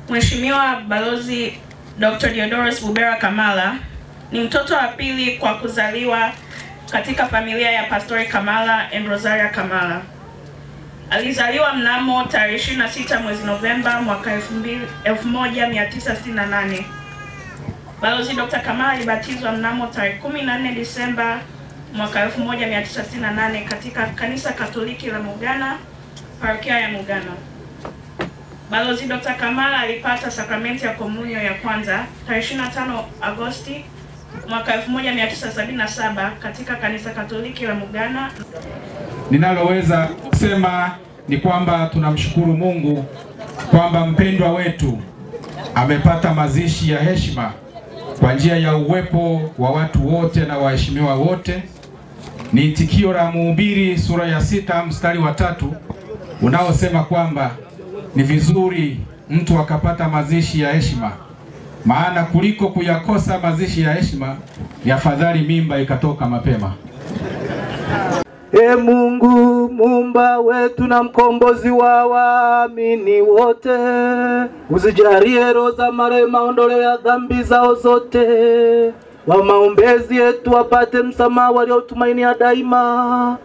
Mheshimiwa Balozi Dr. Diodorus Bubera Kamala ni mtoto wa pili kwa kuzaliwa katika familia ya Pastori Kamala and Rosaria Kamala. Alizaliwa mnamo tarehe 26 mwezi Novemba mwaka 1968. Balozi Dr. Kamala alibatizwa mnamo tarehe 14 Disemba mwaka 1968 katika Kanisa Katoliki la Mugana, Parokia ya Mugana. Balozi Dr. Kamala alipata sakramenti ya komunyo ya kwanza tarehe 25 Agosti mwaka 1977 katika Kanisa Katoliki la Mugana. Ninaloweza kusema ni kwamba tunamshukuru Mungu kwamba mpendwa wetu amepata mazishi ya heshima kwa njia ya uwepo wa watu wote na waheshimiwa wote. Ni itikio la Mhubiri sura ya 6 mstari wa 3 unaosema kwamba ni vizuri mtu akapata mazishi ya heshima, maana kuliko kuyakosa mazishi ya heshima ni afadhali mimba ikatoka mapema. Mungu Muumba wetu na mkombozi wa waamini wote, uzijalie roho za marehemu maondoleo ya dhambi zao zote, wa maombezi yetu wapate msamaha waliotumainia daima.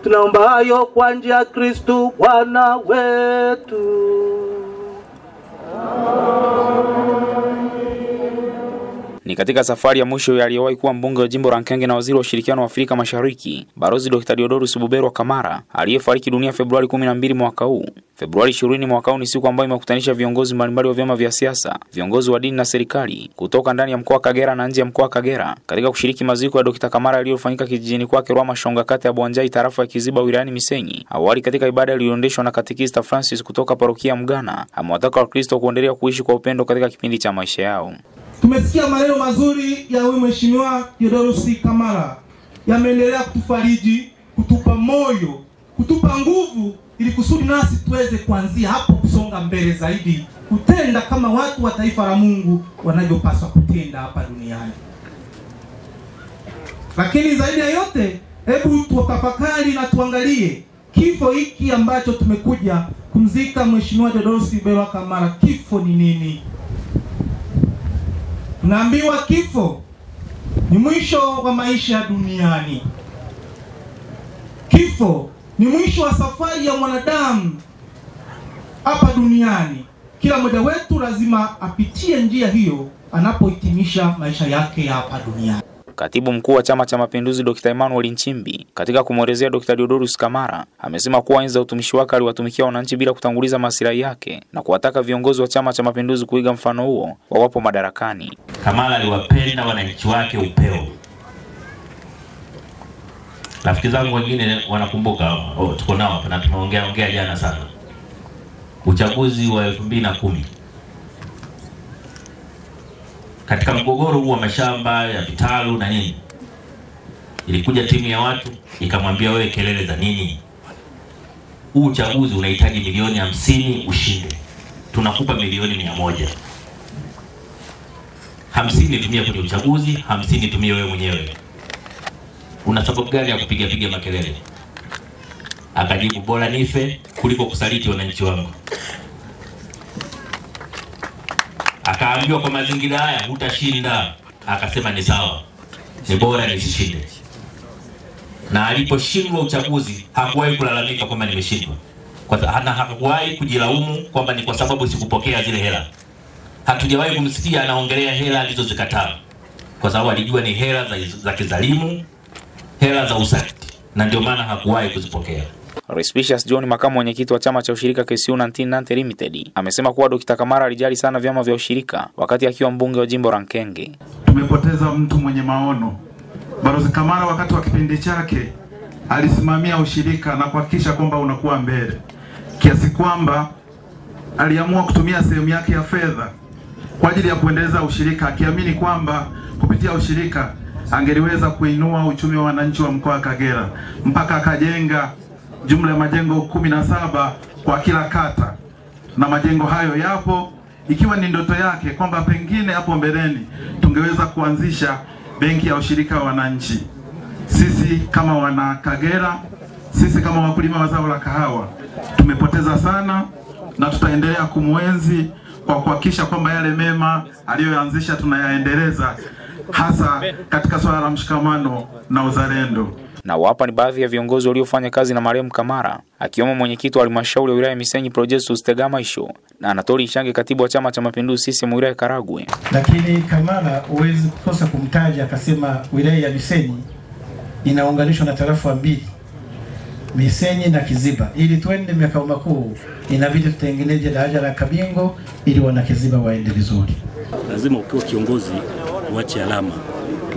Tunaomba hayo kwa njia ya Kristo Bwana wetu. Ni katika safari ya mwisho ya aliyewahi kuwa mbunge wa jimbo la Nkenge na waziri wa ushirikiano wa Afrika Mashariki, Balozi Dr. Diodorus Bubera Kamala, aliyefariki dunia Februari 12 mwaka huu. Februari 20 mwaka huu ni siku ambayo imekutanisha viongozi mbalimbali wa vyama vya siasa, viongozi wa dini na serikali kutoka ndani ya mkoa wa Kagera na nje ya mkoa wa Kagera katika kushiriki maziko ya Dr. Kamala yaliyofanyika kijijini kwake Rwamashonga, kata ya Bwanjai, tarafa ya Kiziba, wilayani Misenyi. Awali katika ibada iliyoendeshwa na Katekista Francis kutoka parokia Mgana, amewataka Wakristo kuendelea kuishi kwa upendo katika kipindi cha maisha yao. Tumesikia maneno mazuri ya huyu Mheshimiwa Diodorus Kamala. Yameendelea kutufariji, kutupa moyo, kutupa nguvu ili kusudi nasi tuweze kuanzia hapo kusonga mbele zaidi, kutenda kama watu wa taifa la Mungu wanavyopaswa kutenda hapa duniani. Lakini zaidi ya yote, hebu tutafakari na tuangalie kifo hiki ambacho tumekuja kumzika Mheshimiwa Diodorus Bubera Kamala. Kifo ni nini? Naambiwa kifo ni mwisho wa maisha duniani. Kifo ni mwisho wa safari ya mwanadamu hapa duniani. Kila mmoja wetu lazima apitie njia hiyo anapohitimisha maisha yake hapa duniani. Katibu mkuu wa Chama cha Mapinduzi Dr. Emmanuel Nchimbi katika kumwelezea Dr. Diodorus Kamala amesema kuwa enzi za utumishi wake aliwatumikia wananchi bila kutanguliza maslahi yake na kuwataka viongozi wa Chama cha Mapinduzi kuiga mfano huo wawapo madarakani. Kamala aliwapenda wananchi wake upeo. Rafiki zangu wengine wanakumbuka, tuko nao hapa na tumeongea jana sana, uchaguzi wa 2010. Katika mgogoro huu wa mashamba ya vitalu na nini, ilikuja timu ya watu ikamwambia, wewe kelele za nini? Huu uchaguzi unahitaji milioni 50 ushinde. Tunakupa milioni 100. 50 tumia kwenye uchaguzi, 50 tumia wewe mwenyewe. Una sababu gani ya kupiga makelele? Akajibu, bora nife kuliko kusaliti wananchi wangu. Akaambiwa kwa mazingira haya hutashinda. Akasema ni sawa, ni bora nisishinde. Na aliposhindwa uchaguzi hakuwahi kulalamika kwamba nimeshindwa. Hakuwahi kujilaumu kwamba ni kwa sababu sikupokea zile hela. Hatujawahi kumsikia anaongelea hela alizozikataa, kwa sababu alijua ni hela za kizalimu, hela za usaliti, na ndio maana hakuwahi kuzipokea. Respicious John, makamu mwenyekiti wa chama cha ushirika KCU Nante Limited, amesema kuwa Dr. Kamala alijali sana vyama vya ushirika wakati akiwa mbunge wa jimbo la Nkenge. Tumepoteza mtu mwenye maono. Balozi Kamala wakati wa kipindi chake alisimamia ushirika na kuhakikisha kwamba unakuwa mbele, kiasi kwamba aliamua kutumia sehemu yake ya fedha kwa ajili ya kuendeleza ushirika, akiamini kwamba kupitia ushirika angeliweza kuinua uchumi wa wananchi wa mkoa wa Kagera, mpaka akajenga jumla ya majengo 17 kwa kila kata, na majengo hayo yapo, ikiwa ni ndoto yake kwamba pengine hapo mbeleni tungeweza kuanzisha benki ya ushirika wa wananchi. Sisi kama wana Kagera, sisi kama wakulima wa zao la kahawa tumepoteza sana, na tutaendelea kumwenzi kwa kuhakikisha kwamba yale mema aliyoanzisha tunayaendeleza, hasa katika swala la mshikamano na uzalendo. Na hapa ni baadhi ya viongozi waliofanya kazi na marehemu Kamara, akiwemo mwenyekiti wa halmashauri ya wilaya Misenyi Projestus Tegamaisho na Anatoli Ishange, katibu wa Chama cha Mapinduzi CCM wilaya Karagwe. Lakini Kamara huwezi kukosa kumtaja, akasema wilaya ya Misenyi inaunganishwa na tarafa mbili, Misenyi na Kiziba. Ili tuende makao makuu inabidi tutengeneze daraja la Kabingo ili wana Kiziba waende vizuri. Lazima ukiwa kiongozi uache alama,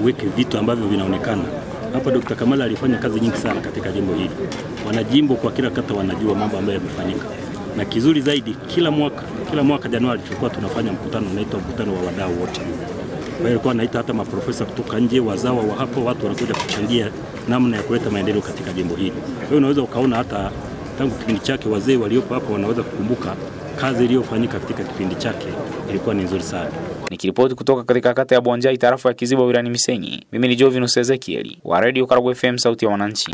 uweke vitu ambavyo vinaonekana. Hapa Dr. Kamara alifanya kazi nyingi sana katika jimbo hili. Wanajimbo kwa kila kata wanajua mambo ambayo yamefanyika. Na kizuri zaidi, kila mwaka Januari tulikuwa tunafanya mkutano unaitwa mkutano wa wadau wote. Kwa hiyo alikuwa anaita hata maprofesa kutoka nje, wazawa wa hapo, watu wanakuja kuchangia namna ya kuleta maendeleo katika jimbo hili. Kwa hiyo unaweza ukaona hata tangu kipindi chake wazee waliopo hapo wanaweza kukumbuka kazi iliyofanyika katika kipindi chake ilikuwa ni nzuri sana. Nikiripoti kutoka katika kata ya Bwanjai tarafa ya Kiziba wilayani Misenyi, mimi ni Jovinus Ezekieli wa Radio Karagwe FM, sauti ya wananchi.